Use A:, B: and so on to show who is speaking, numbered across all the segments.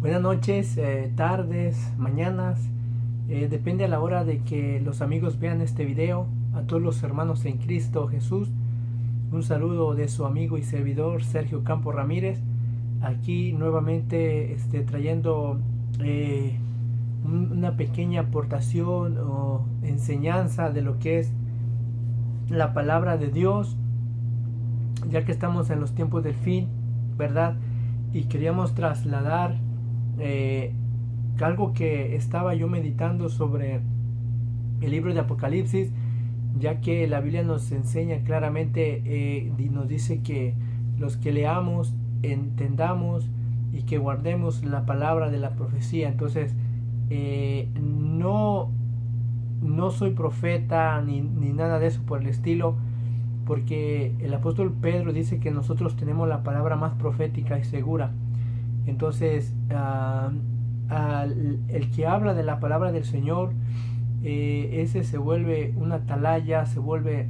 A: Buenas noches, tardes, mañanas, depende a la hora de que los amigos vean este video. A todos los hermanos en Cristo Jesús, un saludo de su amigo y servidor Sergio Campos Ramírez, aquí nuevamente trayendo una pequeña aportación o enseñanza de lo que es la palabra de Dios, ya que estamos en los tiempos del fin, ¿verdad? Y queríamos trasladar algo que estaba yo meditando sobre el libro de Apocalipsis, ya que la Biblia nos enseña claramente, nos dice que los que leamos, entendamos y que guardemos la palabra de la profecía. Entonces no soy profeta ni nada de eso por el estilo, porque el apóstol Pedro dice que nosotros tenemos la palabra más profética y segura. Entonces el que habla de la palabra del Señor, ese se vuelve una atalaya, se vuelve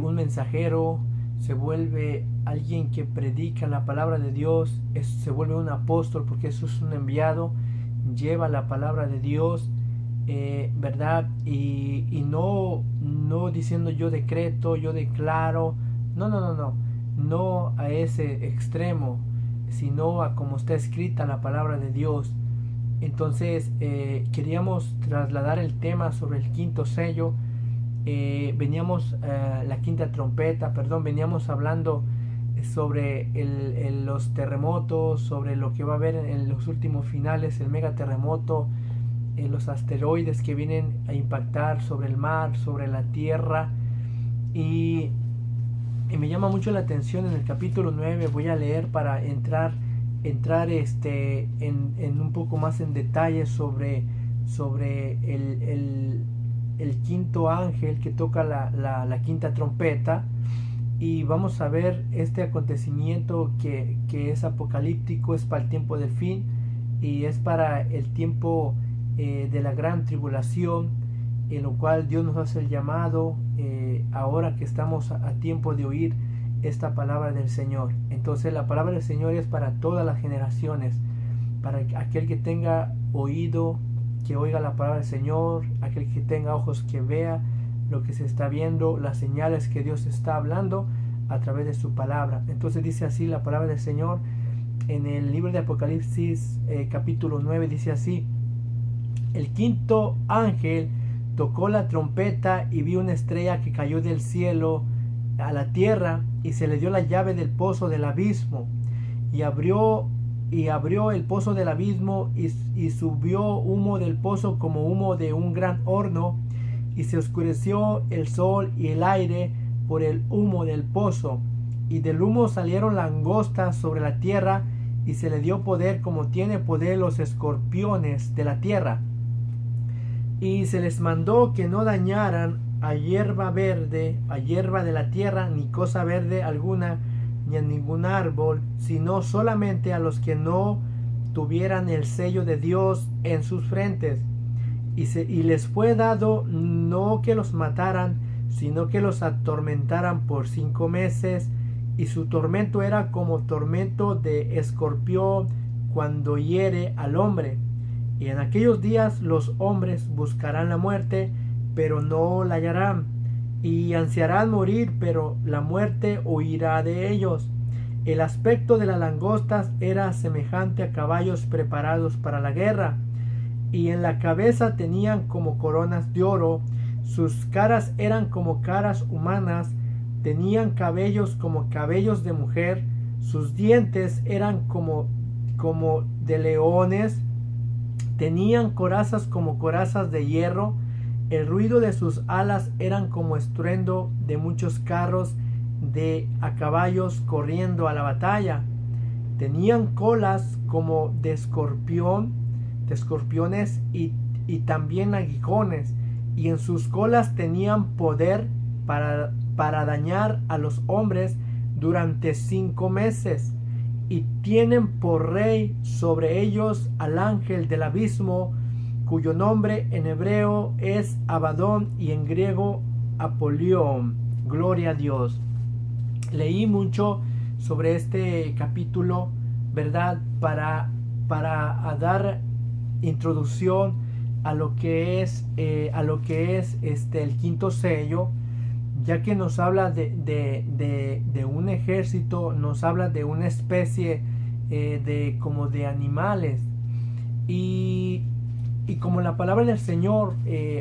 A: un mensajero, se vuelve alguien que predica la palabra de Dios, se vuelve un apóstol, porque eso es un enviado, lleva la palabra de Dios, ¿verdad? Y no diciendo yo decreto, yo declaro, no a ese extremo, sino a como está escrita la palabra de Dios. Entonces queríamos trasladar el tema sobre el quinto sello. Veníamos la quinta trompeta, veníamos hablando sobre los terremotos, sobre lo que va a haber en los últimos finales, el megaterremoto, los asteroides que vienen a impactar sobre el mar, sobre la tierra. Y me llama mucho la atención en el capítulo 9, voy a leer para entrar en un poco más en detalle sobre el quinto ángel que toca la quinta trompeta, y vamos a ver este acontecimiento que es apocalíptico, es para el tiempo del fin y es para el tiempo de la gran tribulación, en lo cual Dios nos hace el llamado ahora que estamos a tiempo de oír esta palabra del Señor. Entonces la palabra del Señor es para todas las generaciones, para aquel que tenga oído que oiga la palabra del Señor, aquel que tenga ojos que vea lo que se está viendo, las señales que Dios está hablando a través de su palabra. Entonces dice así la palabra del Señor en el libro de Apocalipsis capítulo 9, dice así: el quinto ángel tocó la trompeta y vi una estrella que cayó del cielo a la tierra, y se le dio la llave del pozo del abismo, y abrió el pozo del abismo, y subió humo del pozo como humo de un gran horno, y se oscureció el sol y el aire por el humo del pozo, y del humo salieron langostas sobre la tierra, y se le dio poder como tiene poder los escorpiones de la tierra. Y se les mandó que no dañaran a hierba verde, a hierba de la tierra, ni cosa verde alguna, ni a ningún árbol, sino solamente a los que no tuvieran el sello de Dios en sus frentes. Y les fue dado no que los mataran, sino que los atormentaran por 5 meses, y su tormento era como tormento de escorpión cuando hiere al hombre. Y en aquellos días los hombres buscarán la muerte, pero no la hallarán, y ansiarán morir, pero la muerte huirá de ellos. El aspecto de las langostas era semejante a caballos preparados para la guerra, y en la cabeza tenían como coronas de oro, sus caras eran como caras humanas, tenían cabellos como cabellos de mujer, sus dientes eran como de leones, tenían corazas como corazas de hierro, el ruido de sus alas eran como estruendo de muchos carros a caballos corriendo a la batalla. Tenían colas como de escorpiones y también aguijones, y en sus colas tenían poder para dañar a los hombres durante 5 meses. Y tienen por rey sobre ellos al ángel del abismo, cuyo nombre en hebreo es Abadón y en griego Apolión. Gloria a Dios. Leí mucho sobre este capítulo ¿verdad? Para dar introducción a lo que es el quinto sello, ya que nos habla de un ejército, nos habla de una especie como de animales, y, y como la palabra del Señor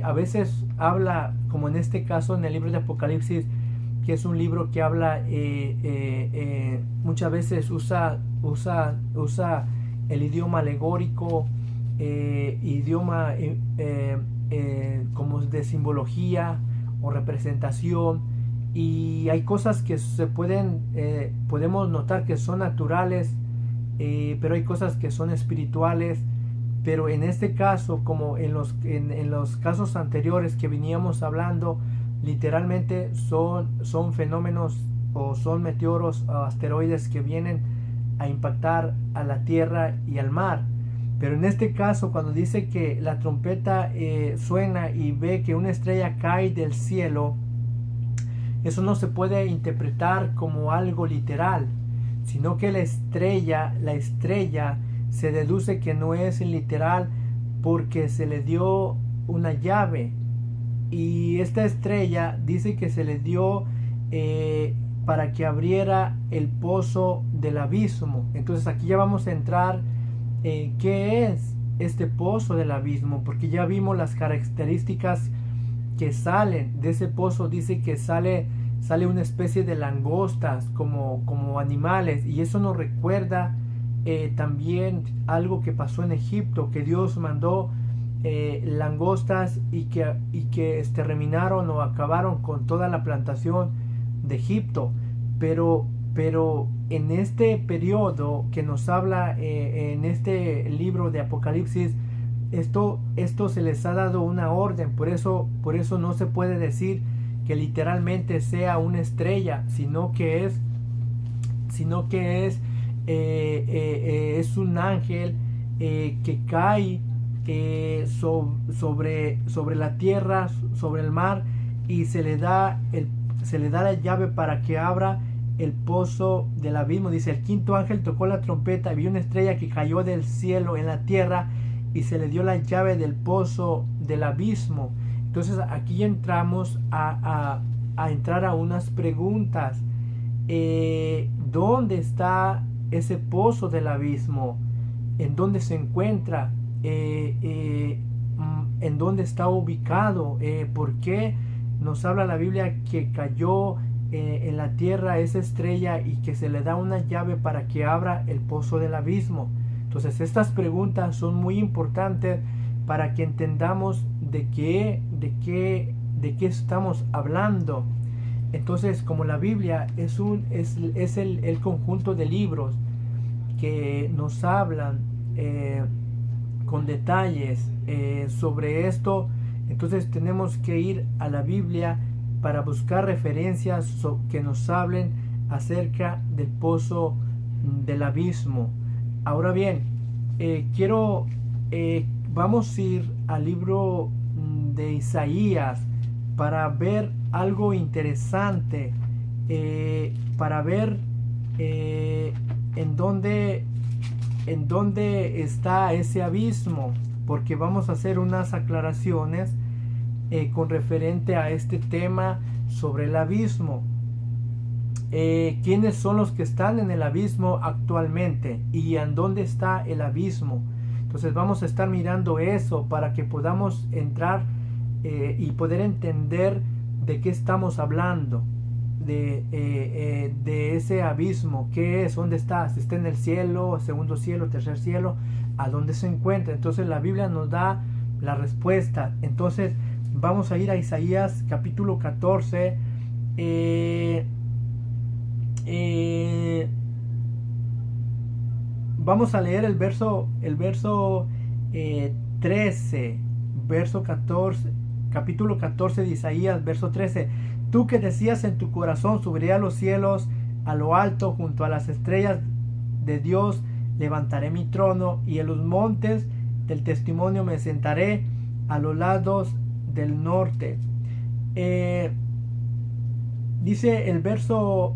A: a veces habla, como en este caso en el libro de Apocalipsis, que es un libro que habla, muchas veces usa el idioma alegórico, idioma como de simbología o representación, y hay cosas que podemos notar que son naturales, pero hay cosas que son espirituales. Pero en este caso, como en los casos anteriores que veníamos hablando, literalmente son fenómenos o son meteoros o asteroides que vienen a impactar a la tierra y al mar. Pero en este caso, cuando dice que la trompeta suena y ve que una estrella cae del cielo, eso no se puede interpretar como algo literal, sino que la estrella se deduce que no es literal porque se le dio una llave, y esta estrella dice que se le dio para que abriera el pozo del abismo. Entonces aquí ya vamos a entrar en qué es este pozo del abismo, porque ya vimos las características que salen de ese pozo. Dice que sale una especie de langostas como animales, y eso nos recuerda también algo que pasó en Egipto, que Dios mandó langostas y que exterminaron o acabaron con toda la plantación de Egipto. Pero en este periodo que nos habla en este libro de Apocalipsis, esto se les ha dado una orden. Por eso no se puede decir que literalmente sea una estrella, sino que es un ángel que cae sobre la tierra, sobre el mar, y se le da la llave para que abra el pozo del abismo. Dice: el quinto ángel tocó la trompeta y vio una estrella que cayó del cielo en la tierra, y se le dio la llave del pozo del abismo. Entonces aquí entramos a entrar a unas preguntas. ¿Dónde está ese pozo del abismo? ¿En dónde se encuentra? ¿En dónde está ubicado? ¿Por qué nos habla la Biblia que cayó en la tierra esa estrella y que se le da una llave para que abra el pozo del abismo? Entonces estas preguntas son muy importantes para que entendamos de qué estamos hablando. Entonces, como la Biblia es el conjunto de libros que nos hablan con detalles sobre esto, entonces tenemos que ir a la Biblia para buscar referencias que nos hablen acerca del pozo del abismo. Ahora bien, vamos a ir al libro de Isaías para ver algo interesante, para ver en dónde está ese abismo, porque vamos a hacer unas aclaraciones con referente a este tema sobre el abismo. ¿Quiénes son los que están en el abismo actualmente y en dónde está el abismo? Entonces vamos a estar mirando eso para que podamos entrar y poder entender de qué estamos hablando, de ese abismo. ¿Qué es? ¿Dónde está? Si está en el cielo, segundo cielo, tercer cielo, ¿a dónde se encuentra? Entonces la Biblia nos da la respuesta. Entonces vamos a ir a Isaías capítulo 14. Vamos a leer el verso 13, verso 14, capítulo 14 de Isaías, verso 13. Tú que decías en tu corazón: subiré a los cielos, a lo alto, junto a las estrellas de Dios levantaré mi trono, y en los montes del testimonio me sentaré, a los lados del norte. Dice el verso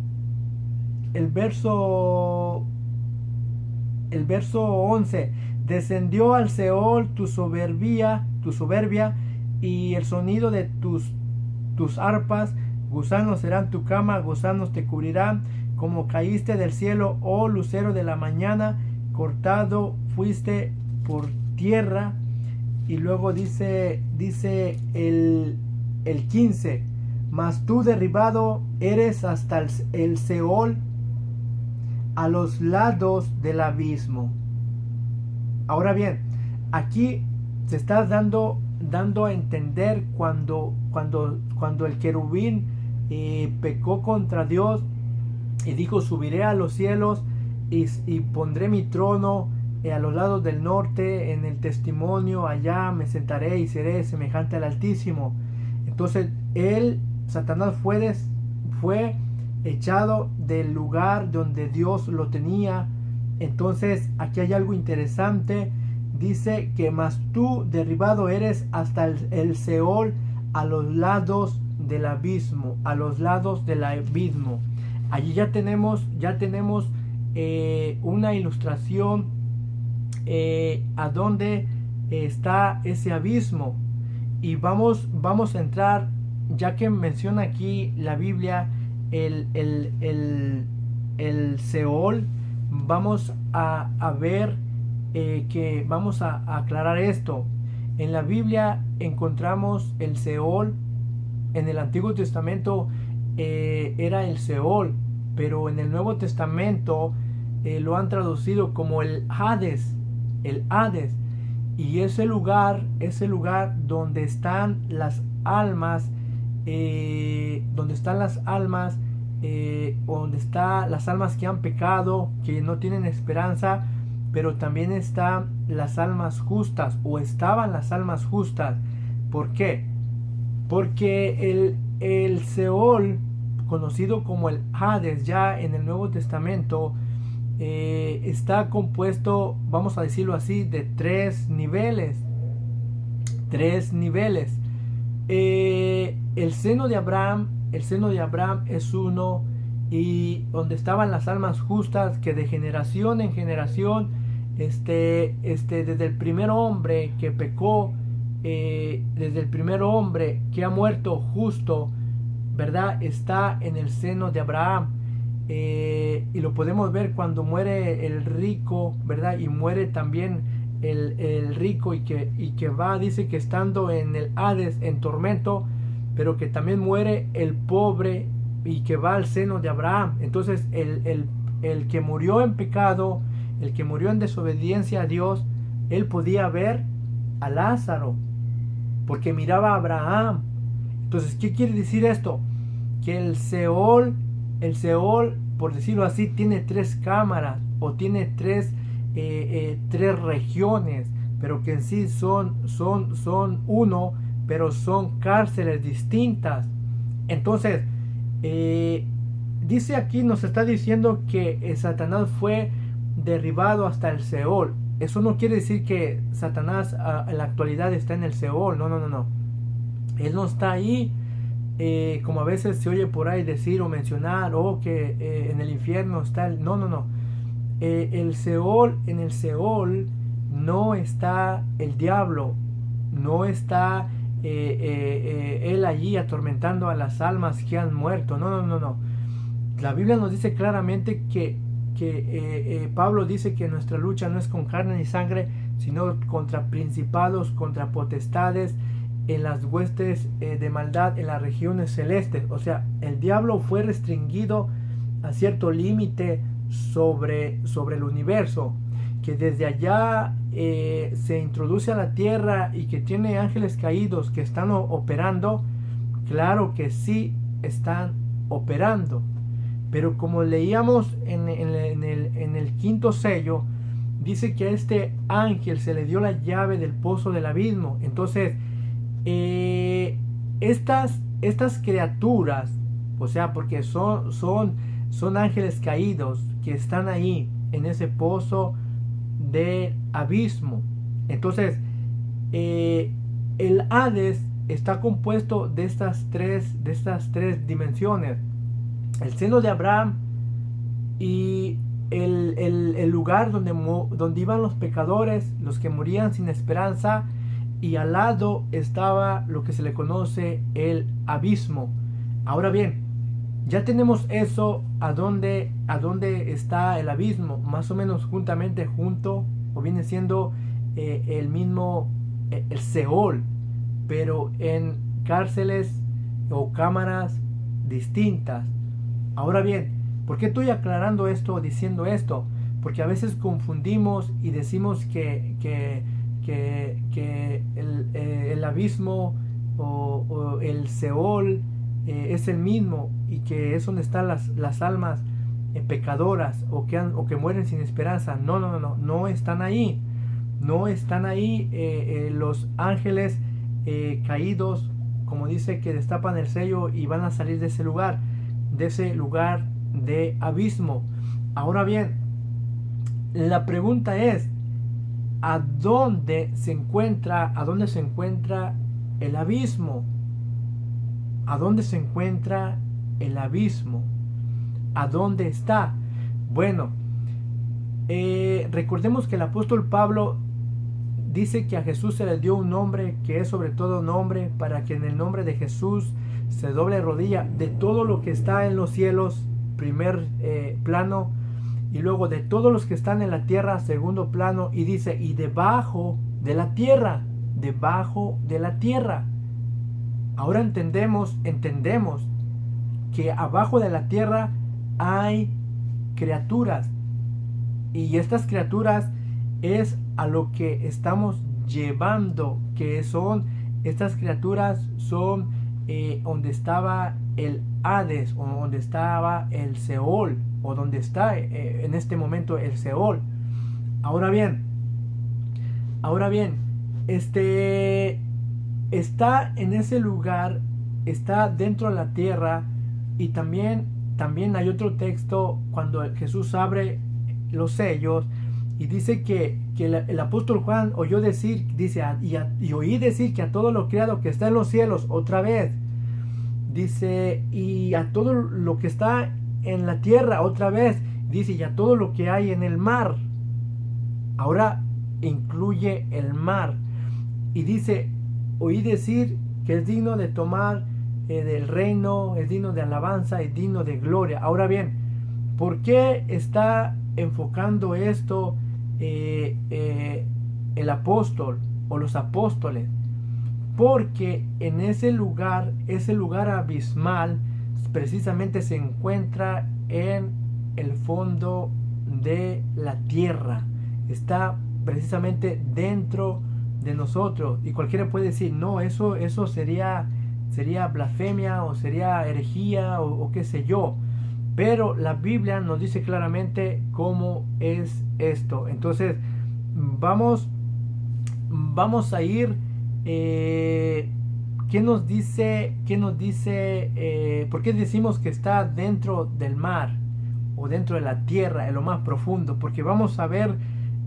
A: el verso 11. Descendió al Seol tu soberbia, y el sonido de tus arpas. Gusanos serán tu cama, gusanos te cubrirán. Como caíste del cielo, oh lucero de la mañana, cortado fuiste por tierra. Y luego dice el 15, mas tú derribado eres hasta el Seol, a los lados del abismo. Ahora bien, aquí se está dando a entender cuando el querubín pecó contra Dios y dijo: subiré a los cielos y pondré mi trono a los lados del norte, en el testimonio, allá me sentaré y seré semejante al Altísimo. Entonces Satanás fue echado del lugar donde Dios lo tenía. Entonces aquí hay algo interesante. Dice que mas tú derribado eres hasta el Seol, a los lados del abismo, a los lados del abismo. Allí ya tenemos una ilustración a dónde está ese abismo. Y vamos a entrar, ya que menciona aquí la Biblia el Seol. Vamos a ver que vamos a aclarar esto. En la Biblia encontramos el Seol. En el Antiguo Testamento era el Seol, pero en el Nuevo Testamento lo han traducido como el Hades. Y ese lugar donde están las almas, donde están las almas que han pecado, que no tienen esperanza, pero también están las almas justas, o estaban las almas justas. ¿Por qué? Porque el Seol, conocido como el Hades ya en el Nuevo Testamento, está compuesto, vamos a decirlo así, de tres niveles. El seno de Abraham es uno, y donde estaban las almas justas, que de generación en generación, desde el primer hombre que pecó, desde el primer hombre que ha muerto justo, ¿verdad?, está en el seno de Abraham. Y lo podemos ver cuando muere el rico, ¿verdad? Y muere también el rico, y que va, dice que estando en el Hades, en tormento, pero que también muere el pobre y que va al seno de Abraham. Entonces el que murió en pecado, el que murió en desobediencia a Dios, él podía ver a Lázaro porque miraba a Abraham. Entonces, ¿qué quiere decir esto? Que el Seol, por decirlo así, tiene tres cámaras, o tiene tres regiones, pero que en sí son uno, pero son cárceles distintas. Entonces, dice aquí, nos está diciendo que Satanás fue derribado hasta el Seol. Eso no quiere decir que Satanás en la actualidad está en el Seol. No. Él no está ahí, como a veces se oye por ahí decir o mencionar, que en el infierno está el... No. El Seol, en el Seol no está el diablo, no está él allí atormentando a las almas que han muerto. No. La Biblia nos dice claramente que Pablo dice que nuestra lucha no es con carne ni sangre, sino contra principados, contra potestades, en las huestes de maldad en las regiones celestes. O sea, el diablo fue restringido a cierto límite sobre el universo, que desde allá se introduce a la tierra, y que tiene ángeles caídos que están operando. Claro que sí están operando, pero como leíamos en el quinto sello, dice que a este ángel se le dio la llave del pozo del abismo. Entonces, estas criaturas, o sea, porque son ángeles caídos que están ahí en ese pozo de abismo. Entonces, el Hades está compuesto de estas tres dimensiones: el seno de Abraham, y el lugar donde iban los pecadores, los que morían sin esperanza, y al lado estaba lo que se le conoce el abismo. Ahora bien, ya tenemos eso, a dónde está el abismo, más o menos junto, o viene siendo el mismo, el Seol, pero en cárceles o cámaras distintas. Ahora bien, ¿por qué estoy aclarando esto, diciendo esto? Porque a veces confundimos y decimos que el abismo o el Seol es el mismo, y que es donde están las almas pecadoras o que mueren sin esperanza. No están ahí. No están ahí los ángeles caídos, como dice, que destapan el sello y van a salir de ese lugar de abismo. Ahora bien, la pregunta es, ¿a dónde se encuentra el abismo? ¿A dónde se encuentra el abismo? ¿A dónde está? Bueno, recordemos que el apóstol Pablo dice que a Jesús se le dio un nombre que es sobre todo nombre, para que en el nombre de Jesús se doble rodilla de todo lo que está en los cielos, primer plano, y luego de todos los que están en la tierra, segundo plano, y dice, y debajo de la tierra. Ahora entendemos que abajo de la tierra hay criaturas, y estas criaturas es a lo que estamos llevando, que son, estas criaturas son donde estaba el Hades, o donde estaba el Seol, o donde está en este momento el Seol. Ahora bien, está en ese lugar, está dentro de la tierra. Y también hay otro texto cuando Jesús abre los sellos y dice que el apóstol Juan oyó decir, dice, y oí decir que a todo lo creado que está en los cielos, otra vez, dice, y a todo lo que está en la tierra, otra vez, dice, y a todo lo que hay en el mar. Ahora incluye el mar, y dice, oí decir que es digno de tomar del reino, es digno de alabanza, es digno de gloria. Ahora bien, ¿por qué está enfocando esto el apóstol o los apóstoles? Porque en ese lugar abismal, precisamente se encuentra en el fondo de la tierra, está precisamente dentro de nosotros. Y cualquiera puede decir, no, eso sería blasfemia, o sería herejía, o qué sé yo, pero la Biblia nos dice claramente cómo es esto. Entonces vamos a ir, ¿qué nos dice? ¿Por qué decimos que está dentro del mar o dentro de la tierra, en lo más profundo? Porque vamos a ver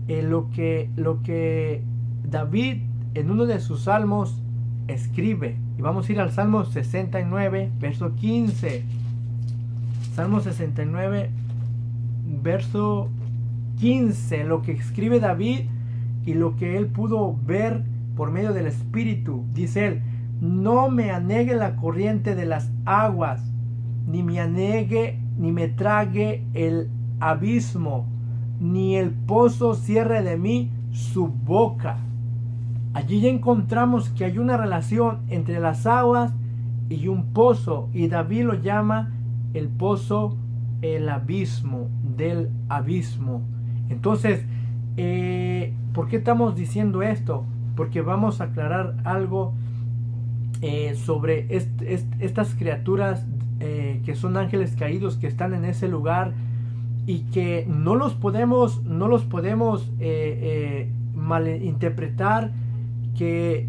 A: lo que David en uno de sus salmos escribe. Y vamos a ir al Salmo 69, verso 15. Salmo 69, verso 15. Lo que escribe David y lo que él pudo ver por medio del Espíritu. Dice él, no me anegue la corriente de las aguas, ni me trague el abismo, ni el pozo cierre de mí su boca. Allí ya encontramos que hay una relación entre las aguas y un pozo, y David lo llama el pozo, el abismo, del abismo. Entonces, ¿por qué estamos diciendo esto? Porque vamos a aclarar algo sobre estas criaturas que son ángeles caídos, que están en ese lugar, y que no los podemos malinterpretar, que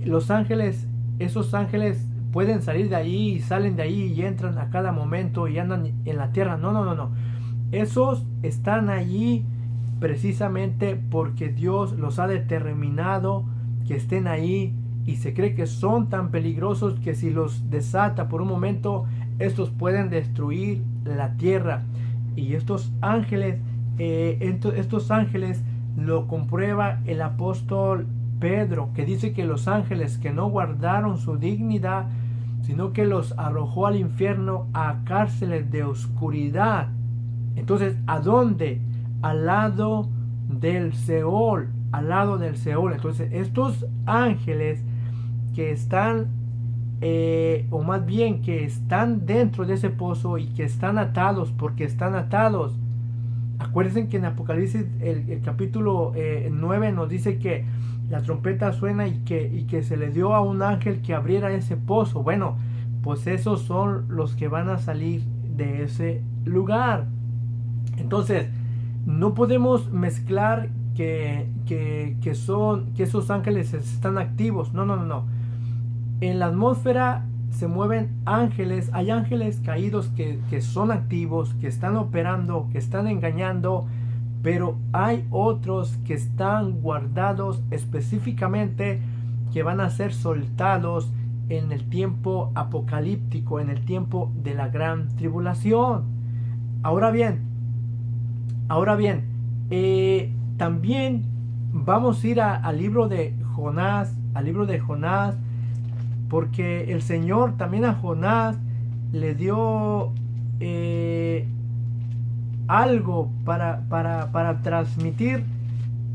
A: los ángeles, esos ángeles pueden salir de ahí y salen de ahí y entran a cada momento y andan en la tierra. No. Esos están allí precisamente porque Dios los ha determinado que estén ahí, y se cree que son tan peligrosos que si los desata por un momento, estos pueden destruir la tierra. Y estos ángeles estos ángeles lo comprueba el apóstol Pedro, que dice que los ángeles que no guardaron su dignidad, sino que los arrojó al infierno, a cárceles de oscuridad. Entonces, ¿a dónde? Al lado del Seol, al lado del Seol. Entonces, estos ángeles que están, o más bien que están dentro de ese pozo y que están atados, porque están atados. Acuérdense que en Apocalipsis el capítulo 9 nos dice que la trompeta suena y que se le dio a un ángel que abriera ese pozo. Bueno, pues esos son los que van a salir de ese lugar. Entonces, no podemos mezclar que esos ángeles están activos. No. En la atmósfera se mueven ángeles, hay ángeles caídos que son activos, que están operando, que están engañando, pero hay otros que están guardados específicamente, que van a ser soltados en el tiempo apocalíptico, en el tiempo de la gran tribulación. Ahora bien, también vamos a ir al libro de Jonás, porque el Señor también a Jonás le dio algo para transmitir,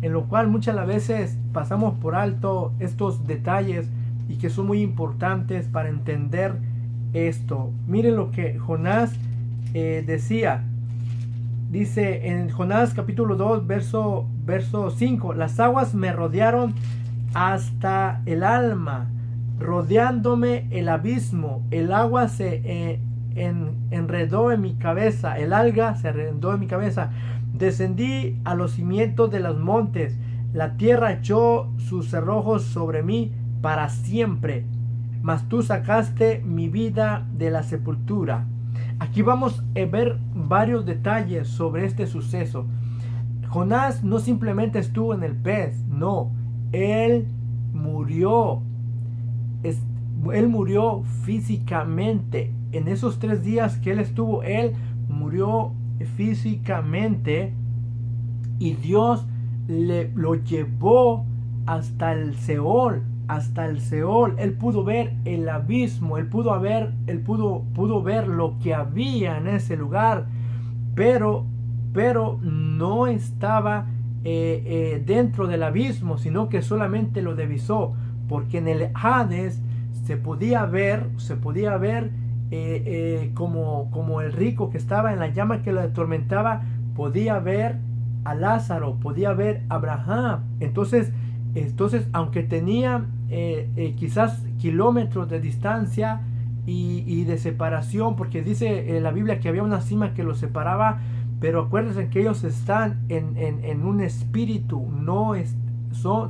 A: en lo cual muchas veces pasamos por alto estos detalles y que son muy importantes para entender esto. Miren lo que Jonás decía. Dice en Jonás capítulo 2, verso 5: las aguas me rodearon hasta el alma, rodeándome el abismo, el agua se enredó en mi cabeza, el alga se enredó en mi cabeza, descendí a los cimientos de los montes, la tierra echó sus cerrojos sobre mí para siempre, mas tú sacaste mi vida de la sepultura. Aquí vamos a ver varios detalles sobre este suceso. Jonás no simplemente estuvo en el pez, no, él murió. Él murió físicamente. En esos 3 días que él estuvo, él murió físicamente, y Dios lo llevó hasta el Seol. Él pudo ver el abismo, él pudo ver lo que había en ese lugar, pero no estaba dentro del abismo, sino que solamente lo divisó, porque en el Hades se podía ver como el rico que estaba en la llama que lo atormentaba, podía ver a Lázaro, podía ver a Abraham. Entonces aunque tenía quizás kilómetros de distancia y de separación, porque dice la Biblia que había una cima que los separaba, pero acuérdense que ellos están en un espíritu,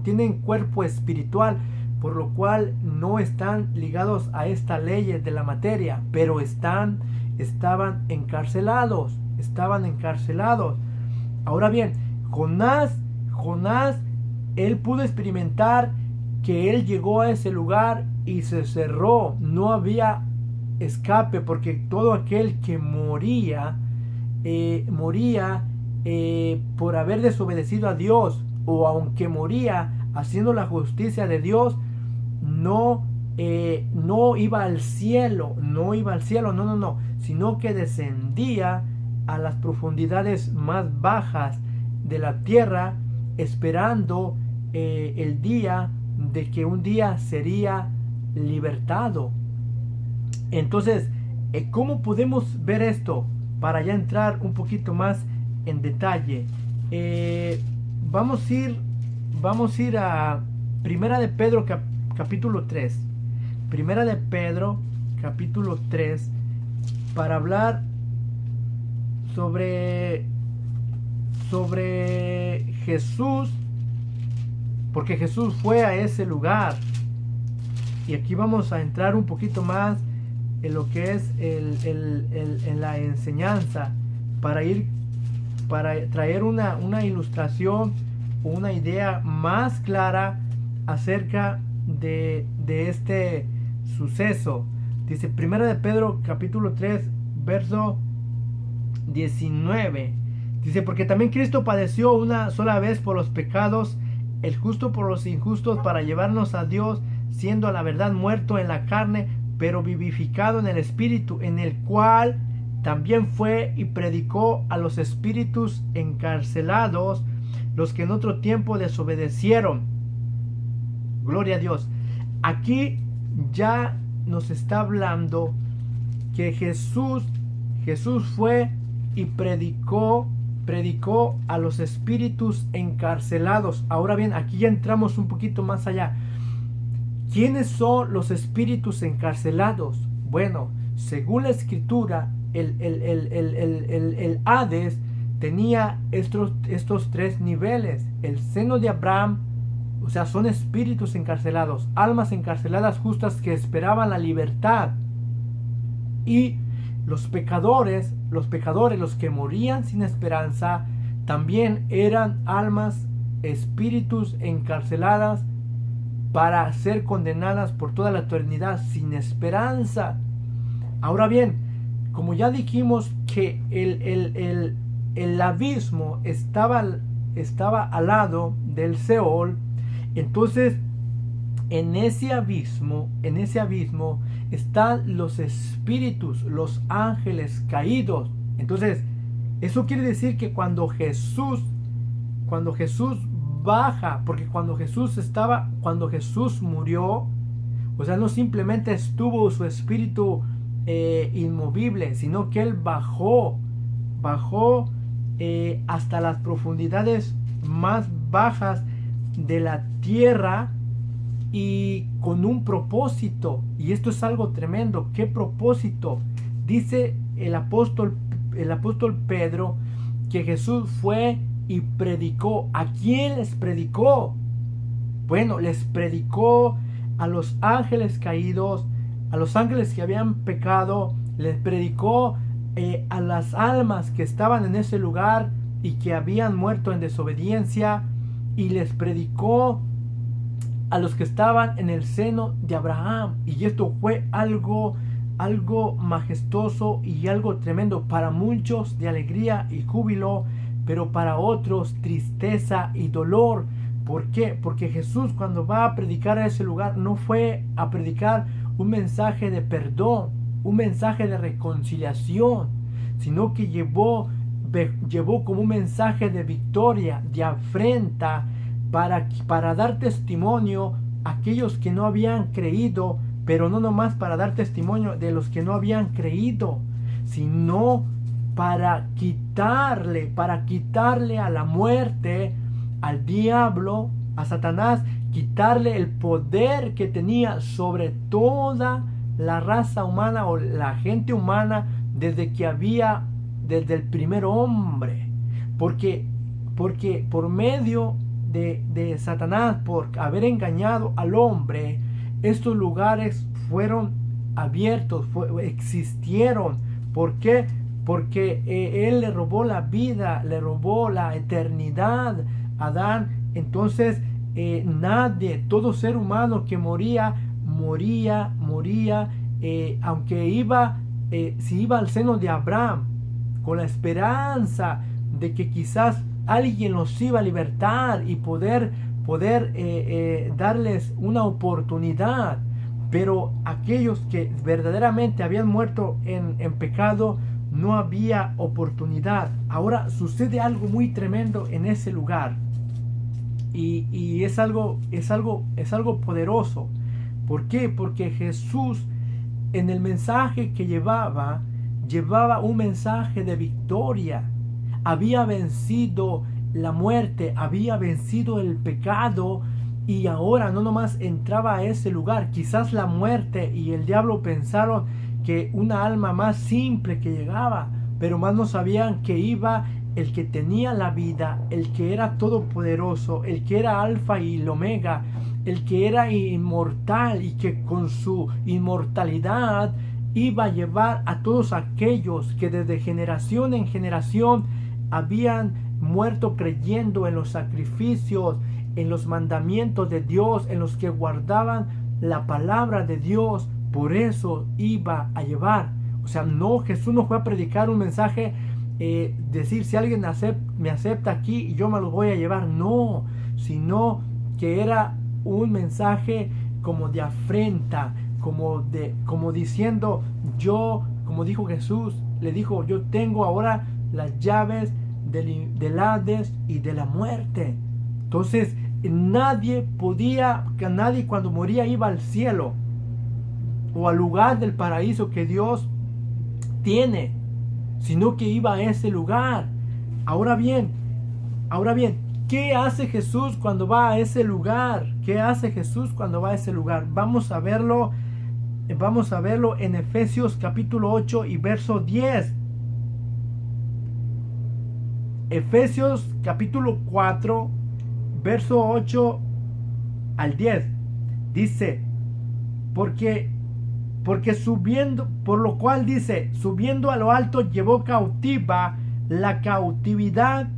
A: tienen cuerpo espiritual, por lo cual no están ligados a esta ley de la materia, pero estaban encarcelados. Ahora bien, Jonás, él pudo experimentar que él llegó a ese lugar y se cerró, no había escape, porque todo aquel que moría por haber desobedecido a Dios, o aunque moría haciendo la justicia de Dios, no iba al cielo, no, sino que descendía a las profundidades más bajas de la tierra, esperando el día de que un día sería libertado. Entonces, ¿cómo podemos ver esto? Para ya entrar un poquito más en detalle, vamos a ir a Primera de Pedro capítulo 3. Primera de Pedro capítulo 3, para hablar sobre Jesús, porque Jesús fue a ese lugar. Y aquí vamos a entrar un poquito más en lo que es en la enseñanza, para traer una ilustración, una idea más clara acerca de este suceso. Dice 1 de Pedro capítulo 3, verso 19: Dice, porque también Cristo padeció una sola vez por los pecados, el justo por los injustos, para llevarnos a Dios, siendo a la verdad muerto en la carne, pero vivificado en el Espíritu, en el cual también fue y predicó a los espíritus encarcelados, los que en otro tiempo desobedecieron. Gloria a Dios. Aquí ya nos está hablando que Jesús fue y predicó a los espíritus encarcelados. Ahora bien, aquí ya entramos un poquito más allá. ¿Quiénes son los espíritus encarcelados? Bueno, según la escritura, el Hades tenía estos tres niveles. El seno de Abraham, o sea, son espíritus encarcelados, almas encarceladas justas que esperaban la libertad. Y los pecadores, los que morían sin esperanza, también eran almas, espíritus encarceladas para ser condenadas por toda la eternidad sin esperanza. Ahora bien, como ya dijimos que el abismo estaba al lado del Seol, entonces en ese abismo están los espíritus, los ángeles caídos. Entonces, eso quiere decir que cuando Jesús baja, porque cuando Jesús murió, o sea, no simplemente estuvo su espíritu inmovible, sino que él bajó hasta las profundidades más bajas de la tierra, y con un propósito. Y esto es algo tremendo. ¿Qué propósito? Dice el apóstol Pedro que Jesús fue y predicó. ¿A quién les predicó? Bueno, les predicó a los ángeles caídos, a los ángeles que habían pecado. Les predicó a las almas que estaban en ese lugar y que habían muerto en desobediencia, y les predicó a los que estaban en el seno de Abraham. Y esto fue algo majestuoso y algo tremendo, para muchos de alegría y júbilo, pero para otros tristeza y dolor. ¿Por qué? Porque Jesús, cuando va a predicar a ese lugar, no fue a predicar un mensaje de perdón, un mensaje de reconciliación, sino que llevó como un mensaje de victoria, de afrenta, para dar testimonio a aquellos que no habían creído, pero no nomás para dar testimonio de los que no habían creído, sino para quitarle a la muerte, al diablo, a Satanás, quitarle el poder que tenía sobre toda la raza humana o la gente humana desde el primer hombre. Porque por medio de Satanás, por haber engañado al hombre, estos lugares fueron abiertos, existieron. ¿Por qué? Porque él le robó la vida, le robó la eternidad a Adán. Entonces nadie, todo ser humano que moría, aunque si iba al seno de Abraham con la esperanza de que quizás alguien los iba a libertar y poder darles una oportunidad, pero aquellos que verdaderamente habían muerto en pecado, no había oportunidad. Ahora sucede algo muy tremendo en ese lugar, y es algo poderoso. ¿Por qué? Porque Jesús, en el mensaje que llevaba un mensaje de victoria. Había vencido la muerte, había vencido el pecado, y ahora no nomás entraba a ese lugar. Quizás la muerte y el diablo pensaron que una alma más simple que llegaba, pero más no sabían que iba el que tenía la vida, el que era todopoderoso, el que era alfa y el omega, el que era inmortal, y que con su inmortalidad iba a llevar a todos aquellos que desde generación en generación habían muerto creyendo en los sacrificios, en los mandamientos de Dios, en los que guardaban la palabra de Dios. Por eso iba a llevar. O sea, Jesús no fue a predicar un mensaje decir si alguien me acepta aquí, yo me lo voy a llevar. No, sino que era un mensaje como de afrenta, como diciendo, como dijo Jesús, le dijo, yo tengo ahora las llaves del Hades y de la muerte. Entonces nadie cuando moría iba al cielo o al lugar del paraíso que Dios tiene, sino que iba a ese lugar. Ahora bien, ¿qué hace Jesús cuando va a ese lugar? ¿Qué hace Jesús cuando va a ese lugar? Vamos a verlo en Efesios capítulo 8 y verso 10. Efesios capítulo 4, verso 8 al 10. Dice, porque subiendo, por lo cual dice, subiendo a lo alto llevó cautiva la cautividad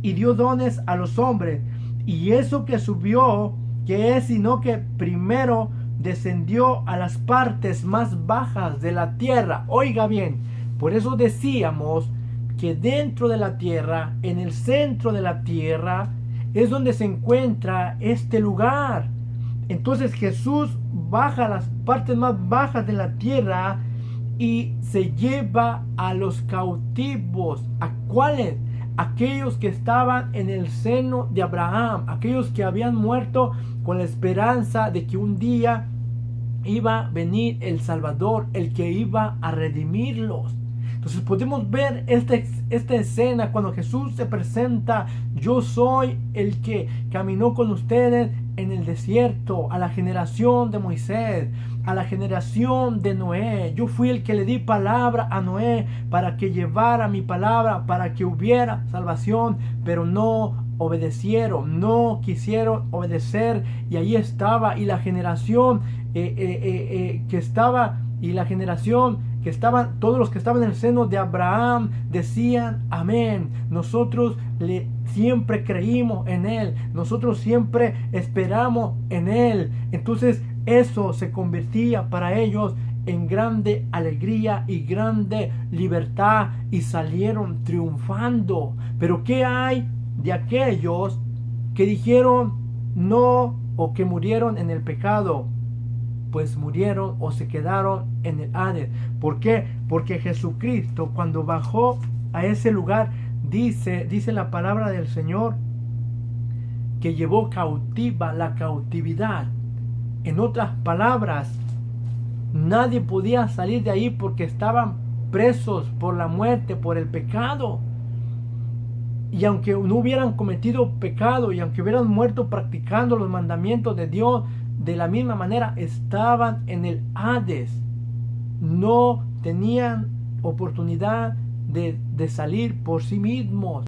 A: y dio dones a los hombres. Y eso que subió, que es sino que primero descendió a las partes más bajas de la tierra. Oiga bien, por eso decíamos que dentro de la tierra, en el centro de la tierra, es donde se encuentra este lugar. Entonces Jesús baja a las partes más bajas de la tierra y se lleva a los cautivos. ¿A cuáles? Aquellos que estaban en el seno de Abraham, aquellos que habían muerto con la esperanza de que un día iba a venir el Salvador, el que iba a redimirlos. Entonces podemos ver esta escena cuando Jesús se presenta: yo soy el que caminó con ustedes en el desierto, a la generación de Moisés, a la generación de Noé. Yo fui el que le di palabra a Noé para que llevara mi palabra, para que hubiera salvación, pero no obedecieron, no quisieron obedecer, y ahí estaba, y la generación que estaban, todos los que estaban en el seno de Abraham decían amén. Nosotros siempre creímos en él, nosotros siempre esperamos en él. Entonces eso se convertía para ellos en grande alegría y grande libertad, y salieron triunfando. Pero ¿qué hay de aquellos que dijeron no, o que murieron en el pecado? Pues murieron o se quedaron en el Hades. ¿Por qué? Porque Jesucristo, cuando bajó a ese lugar, dice la palabra del Señor, que llevó cautiva la cautividad. En otras palabras, nadie podía salir de ahí porque estaban presos por la muerte, por el pecado. Y aunque no hubieran cometido pecado, y aunque hubieran muerto practicando los mandamientos de Dios, de la misma manera estaban en el Hades. No tenían oportunidad de salir por sí mismos.